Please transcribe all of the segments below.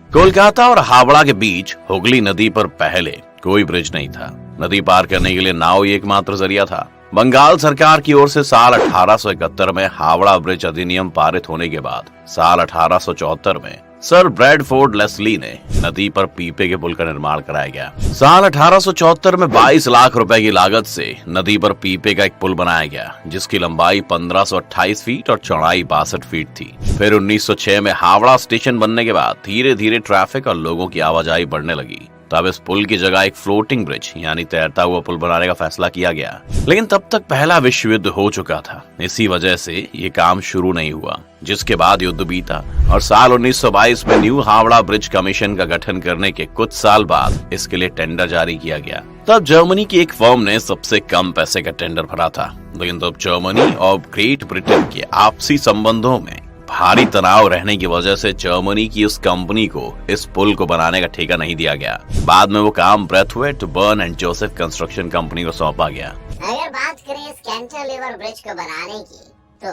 कोलकाता और हावड़ा के बीच हुगली नदी पर पहले कोई ब्रिज नहीं था। नदी पार करने के लिए नाव ही एकमात्र जरिया था। बंगाल सरकार की ओर से साल 1871 में हावड़ा ब्रिज अधिनियम पारित होने के बाद साल 1874 में सर ब्रैडफोर्ड लेस्ली ने नदी पर पीपे के पुल का निर्माण कराया गया। साल 1874 में 22 लाख रुपए की लागत से नदी पर पीपे का एक पुल बनाया गया, जिसकी लंबाई 1528 फीट और चौड़ाई 62 फीट थी। फिर 1906 में हावड़ा स्टेशन बनने के बाद धीरे धीरे ट्रैफिक और लोगों की आवाजाही बढ़ने लगी। तब इस पुल की जगह एक फ्लोटिंग ब्रिज यानी तैरता हुआ पुल बनाने का फैसला किया गया, लेकिन तब तक पहला विश्व युद्ध हो चुका था। इसी वजह से ये काम शुरू नहीं हुआ, जिसके बाद युद्ध बीता और साल 1922 में न्यू हावड़ा ब्रिज कमीशन का गठन करने के कुछ साल बाद इसके लिए टेंडर जारी किया गया। तब जर्मनी की एक फर्म ने सबसे कम पैसे का टेंडर भरा था, लेकिन तब जर्मनी और ग्रेट ब्रिटेन के आपसी संबंधों में भारी तनाव रहने की वजह से जर्मनी की उस कंपनी को इस पुल को बनाने का ठेका नहीं दिया गया। बाद में वो काम Braithwaite Burn and Joseph construction company को सौंपा गया। अगर बात करें इस कैंटिलीवर ब्रिज को बनाने की, तो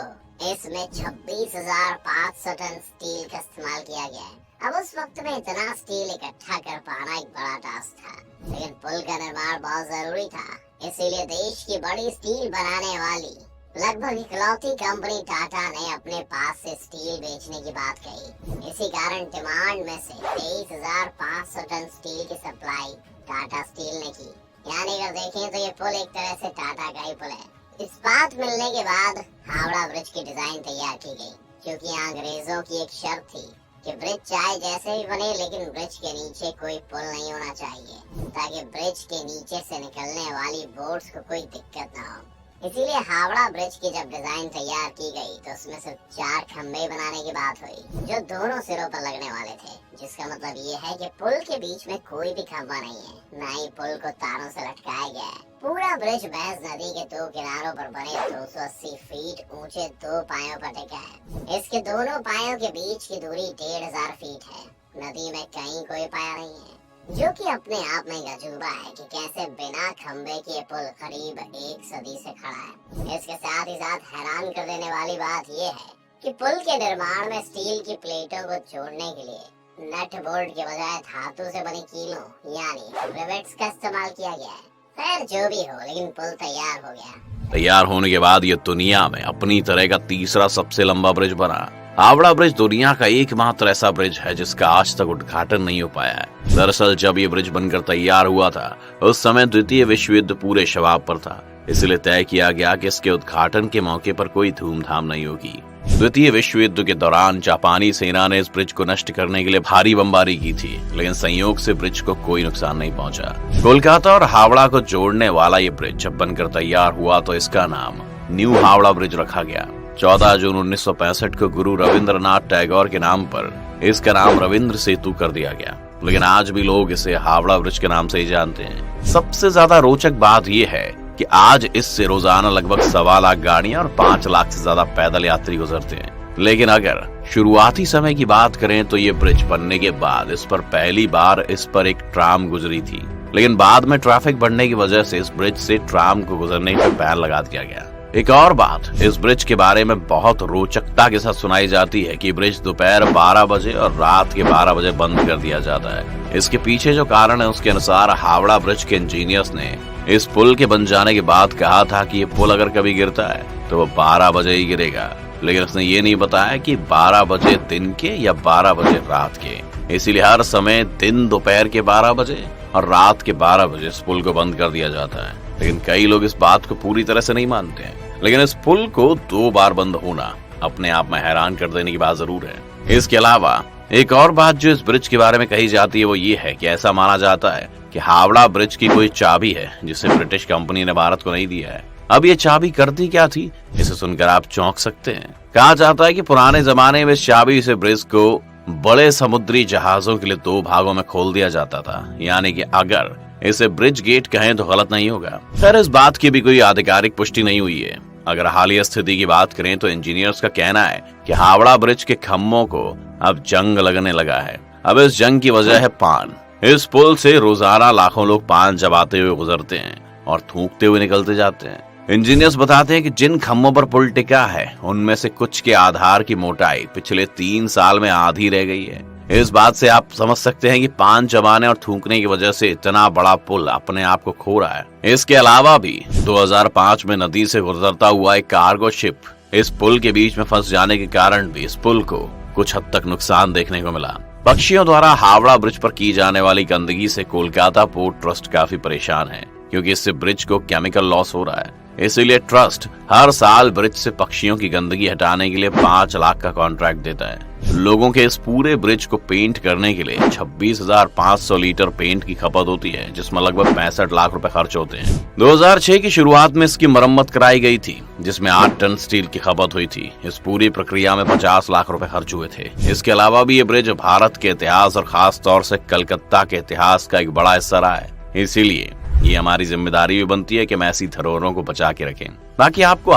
इसमें 26,500 टन स्टील का इस्तेमाल किया गया है। अब उस वक्त में इतना स्टील इकट्ठा कर पाना एक बड़ा टास्क था, लेकिन पुल का निर्माण बहुत जरूरी था। इसीलिए देश की बड़ी स्टील बनाने वाली लगभग इकलौती कंपनी टाटा ने अपने पास से स्टील बेचने की बात कही। इसी कारण डिमांड में से 23,500 टन स्टील की सप्लाई टाटा स्टील ने की। यानी अगर देखें तो ये पुल एक तरह से टाटा का ही पुल है। इस्पात मिलने के बाद हावड़ा ब्रिज की डिजाइन तैयार की गई, क्योंकि यहाँ अंग्रेजों की एक शर्त थी कि ब्रिज चाहे जैसे भी बने, लेकिन ब्रिज के नीचे कोई पुल नहीं होना चाहिए, ताकि ब्रिज के नीचे से निकलने वाली बोट्स को कोई दिक्कत ना हो। इसीलिए हावड़ा ब्रिज की जब डिजाइन तैयार की गई तो उसमें सिर्फ 4 खंबे बनाने की बात हुई, जो दोनों सिरों पर लगने वाले थे, जिसका मतलब ये है कि पुल के बीच में कोई भी खंबा नहीं है, न ही पुल को तारों से लटकाया गया है। पूरा ब्रिज भैंस नदी के 2 किनारों पर बने 280 फीट ऊंचे 2 पायों पर टिका है। इसके दोनों पायों के बीच की दूरी 1,500 फीट है। नदी में कहीं कोई पाया नहीं है, जो कि अपने आप में एक अजूबा है कि कैसे बिना खंबे के पुल करीब 1 सदी से खड़ा है। इसके साथ ही साथ हैरान कर देने वाली बात यह है कि पुल के निर्माण में स्टील की प्लेटों को जोड़ने के लिए नट बोल्ट के बजाय धातु से बने कीलों यानी रिवेट्स का इस्तेमाल किया गया है। खैर जो भी हो, लेकिन पुल तैयार हो गया। तैयार होने के बाद ये दुनिया में अपनी तरह का तीसरा सबसे लंबा ब्रिज बना। हावड़ा ब्रिज दुनिया का एकमात्र ऐसा ब्रिज है जिसका आज तक उद्घाटन नहीं हो पाया है। दरअसल जब ये ब्रिज बनकर तैयार हुआ था, उस समय द्वितीय विश्व युद्ध पूरे शबाब पर था। इसलिए तय किया गया कि इसके उद्घाटन के मौके पर कोई धूमधाम नहीं होगी। द्वितीय विश्व युद्ध के दौरान जापानी सेना ने इस ब्रिज को नष्ट करने के लिए भारी बमबारी की थी, लेकिन संयोग से ब्रिज को कोई नुकसान नहीं पहुंचा। कोलकाता और हावड़ा को जोड़ने वाला ये ब्रिज जब बनकर तैयार हुआ तो इसका नाम न्यू हावड़ा ब्रिज रखा गया। 14 जून 1965 को गुरु रविंद्रनाथ टैगोर के नाम पर इसका नाम रविंद्र सेतु कर दिया गया, लेकिन आज भी लोग इसे हावड़ा ब्रिज के नाम से ही जानते हैं। सबसे ज्यादा रोचक बात यह है कि आज इससे रोजाना लगभग 1.25 लाख गाड़ियां और 5 लाख से ज्यादा पैदल यात्री गुजरते हैं। लेकिन अगर शुरुआती समय की बात करें तो ये ब्रिज बनने के बाद इस पर पहली बार इस पर एक ट्राम गुजरी थी, लेकिन बाद में ट्रैफिक बढ़ने की वजह से इस ब्रिज से ट्राम को गुजरने पर बैन लगा दिया गया। एक और बात इस ब्रिज के बारे में बहुत रोचकता के साथ सुनाई जाती है कि ब्रिज दोपहर 12 बजे और रात के 12 बजे बंद कर दिया जाता है। इसके पीछे जो कारण है उसके अनुसार हावड़ा ब्रिज के इंजीनियर्स ने इस पुल के बन जाने के बाद कहा था कि ये पुल अगर कभी गिरता है तो वो 12 बजे ही गिरेगा, लेकिन उसने ये नहीं बताया कि 12 बजे दिन के या 12 बजे रात के। इसीलिए हर समय दिन दोपहर के 12 बजे और रात के 12 बजे इस पुल को बंद कर दिया जाता है। लेकिन कई लोग इस बात को पूरी तरह से नहीं मानते हैं, लेकिन इस पुल को 2 बार बंद होना अपने आप में हैरान कर देने की बात जरूर है। इसके अलावा एक और बात जो इस ब्रिज के बारे में कही जाती है वो ये है कि ऐसा माना जाता है कि हावड़ा ब्रिज की कोई चाबी है जिसे ब्रिटिश कंपनी ने भारत को नहीं दिया है। अब ये चाबी करती क्या थी, इसे सुनकर आप चौंक सकते हैं। कहा जाता है कि पुराने जमाने में इस चाबी से ब्रिज को बड़े समुद्री जहाजों के लिए 2 भागों में खोल दिया जाता था, यानी कि अगर इसे ब्रिज गेट कहें तो गलत नहीं होगा। खैर इस बात की भी कोई आधिकारिक पुष्टि नहीं हुई है। अगर हालिया स्थिति की बात करें तो इंजीनियर्स का कहना है कि हावड़ा ब्रिज के खम्भों को अब जंग लगने लगा है। अब इस जंग की वजह है पान। इस पुल से रोजाना लाखों लोग पान चबाते हुए गुजरते हैं और थूकते हुए निकलते जाते हैं। इंजीनियर्स बताते हैं कि जिन खम्भों पर पुल टिका है उनमें से कुछ के आधार की मोटाई पिछले 3 साल में आधी रह गई है। इस बात से आप समझ सकते हैं कि पान चबाने और थूकने की वजह से इतना बड़ा पुल अपने आप को खो रहा है। इसके अलावा भी 2005 में नदी से गुजरता हुआ एक कार्गो शिप इस पुल के बीच में फंस जाने के कारण भी इस पुल को कुछ हद तक नुकसान देखने को मिला। पक्षियों द्वारा हावड़ा ब्रिज पर की जाने वाली गंदगी से कोलकाता पोर्ट ट्रस्ट काफी परेशान है, क्योंकि इससे ब्रिज को केमिकल लॉस हो रहा है। इसीलिए ट्रस्ट हर साल ब्रिज से पक्षियों की गंदगी हटाने के लिए 5 लाख का कॉन्ट्रैक्ट देता है। लोगों के इस पूरे ब्रिज को पेंट करने के लिए 26,500 लीटर पेंट की खपत होती है, जिसमें लगभग 65 लाख रुपए खर्च होते हैं। 2006 की शुरुआत में इसकी मरम्मत कराई गई थी, जिसमें 8 टन स्टील की खपत हुई थी। इस पूरी प्रक्रिया में 50 लाख रुपए खर्च हुए थे। इसके अलावा भी ये ब्रिज भारत के इतिहास और खास तौर से कलकत्ता के इतिहास का एक बड़ा हिस्सा रहा है। इसीलिए ये हमारी जिम्मेदारी भी बनती है कि हम ऐसी धरोहरों को बचा के रखें। बाकी आपको